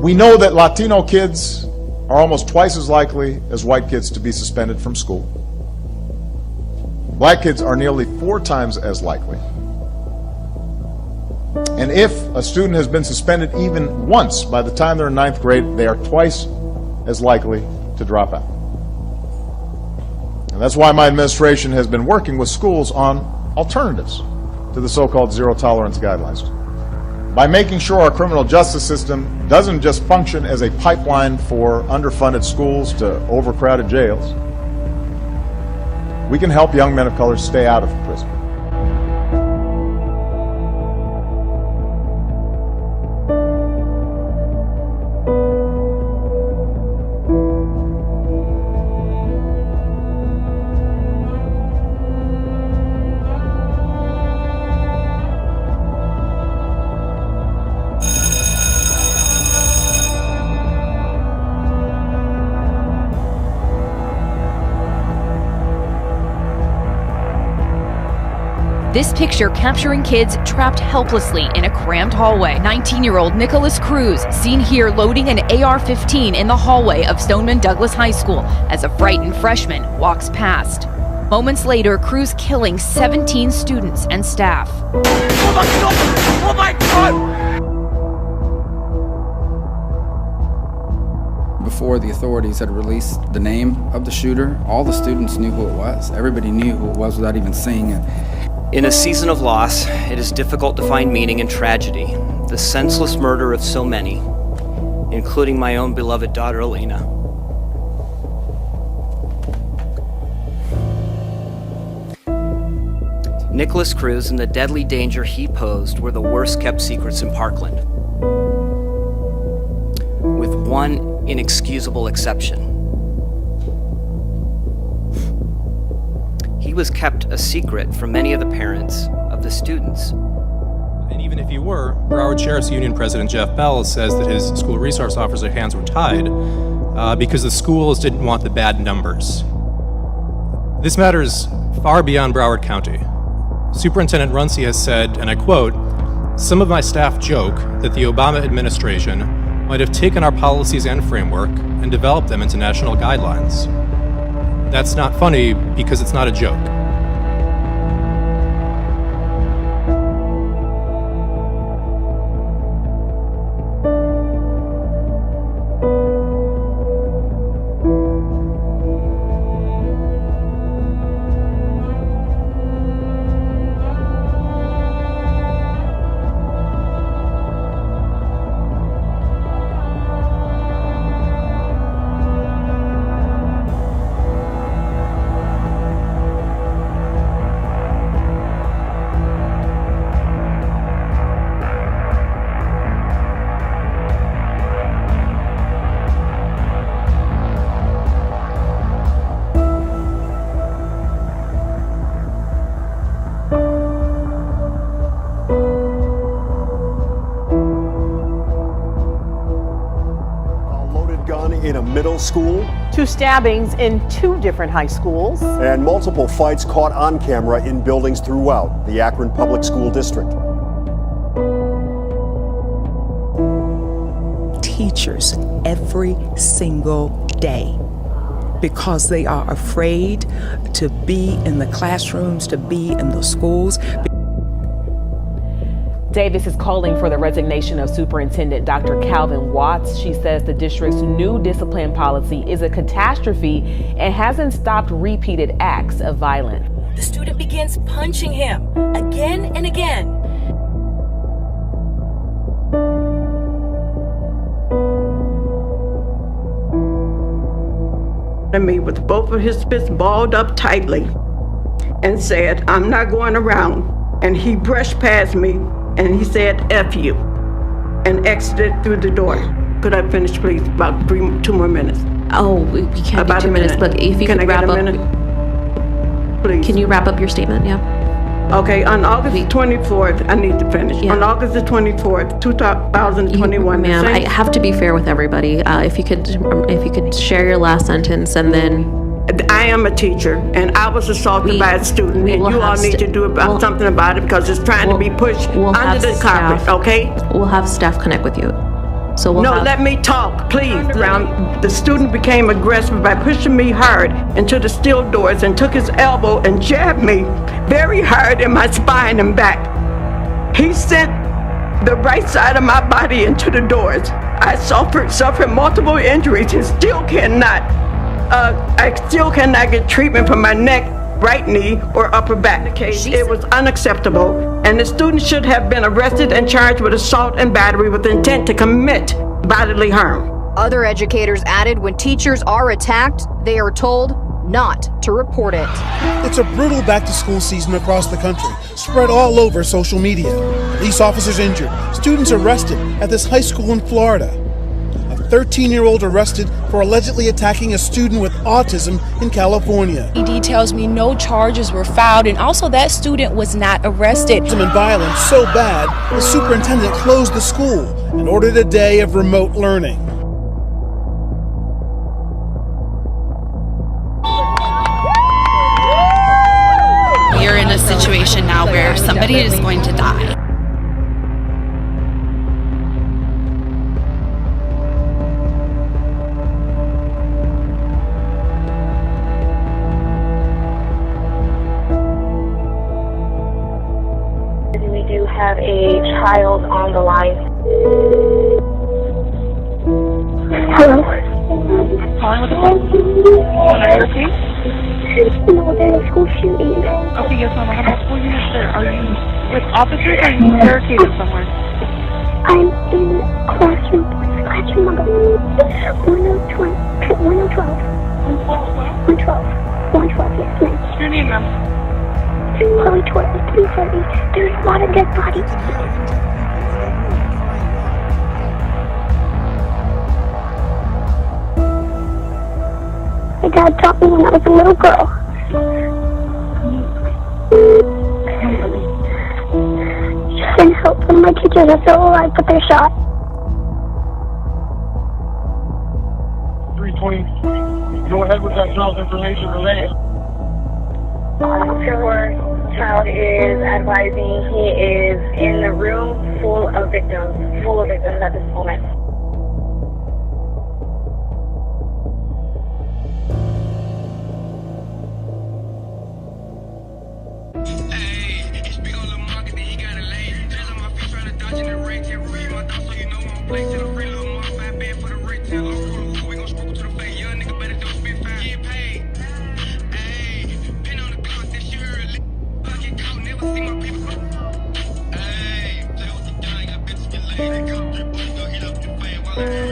We know that Latino kids are almost twice as likely as white kids to be suspended from school. Black kids are nearly 4 times as likely. And if a student has been suspended even once by the time they're in 9th grade, they are twice as likely to drop out. And that's why my administration has been working with schools on alternatives to the so-called zero-tolerance guidelines. By making sure our criminal justice system doesn't just function as a pipeline for underfunded schools to overcrowded jails, we can help young men of color stay out of prison. This picture capturing kids trapped helplessly in a cramped hallway. 19-year-old Nicholas Cruz seen here loading an AR-15 in the hallway of Stoneman Douglas High School as a frightened freshman walks past. Moments later, Cruz killing 17 students and staff. Oh my God! Before the authorities had released the name of the shooter, all the students knew who it was. Everybody knew who it was without even seeing it. In a season of loss, it is difficult to find meaning in tragedy. The senseless murder of so many, including my own beloved daughter, Elena. Nicholas Cruz and the deadly danger he posed were the worst kept secrets in Parkland, with one inexcusable exception. He was kept a secret from many of the parents of the students. And even if he were, Broward Sheriff's Union President Jeff Bell says that his school resource officer hands were tied because the schools didn't want the bad numbers. This matters far beyond Broward County. Superintendent Runcie has said, and I quote, "Some of my staff joke that the Obama administration might have taken our policies and framework and developed them into national guidelines. That's not funny because it's not a joke." In a middle school. 2 stabbings in 2 different high schools. And multiple fights caught on camera in buildings throughout the Akron Public School District. Teachers every single day because they are afraid to be in the classrooms, to be in the schools. Davis is calling for the resignation of Superintendent Dr. Calvin Watts. She says the district's new discipline policy is a catastrophe and hasn't stopped repeated acts of violence. The student begins punching him again and again. Me with both of his fists balled up tightly and said, "I'm not going around." And he brushed past me and he said, "F you," and exited through the door. Could I finish, please? About 2 more minutes. Oh, we can't About do 2 minutes, but if you can could I wrap get a up. minute? Please. Can you wrap up your statement? Yeah. Okay, on August 24th, I need to finish. Yeah. On August the 24th, 2021. Ma'am, I have to be fair with everybody. If you could share your last sentence and then. I am a teacher, and I was assaulted by a student, and you all need to do something about it because it's trying to be pushed under the carpet, okay? We'll have staff connect with you. So we'll No, have... let me talk, please. The student became aggressive by pushing me hard into the steel doors and took his elbow and jabbed me very hard in my spine and back. He sent the right side of my body into the doors. I suffered multiple injuries and I still cannot get treatment for my neck, right knee, or upper back. It was unacceptable, and the student should have been arrested and charged with assault and battery with intent to commit bodily harm. Other educators added when teachers are attacked, they are told not to report it. It's a brutal back-to-school season across the country, spread all over social media. Police officers injured, students arrested at this high school in Florida. A 13-year-old arrested for allegedly attacking a student with autism in California. ED tells me no charges were filed, and also that student was not arrested. And violence so bad, the superintendent closed the school and ordered a day of remote learning. You're in a situation now where somebody is going to die. We do have a child on the line. Hello? Calling with the police? Can I repeat? No, there's a school shooting. Okay, yes, ma'am. I have multiple units there. Are you with officers or are you barricaded somewhere? I'm in classroom number 112. 112, yes, ma'am. What's your name, ma'am? Chloe 330. There's a lot of dead bodies. My dad taught me when I was a little girl. Send help when my teachers are still alive, but they're shot. 320. Go ahead with that child's information relayed. Officer child is advising he is in the room full of victims at this moment. Hey,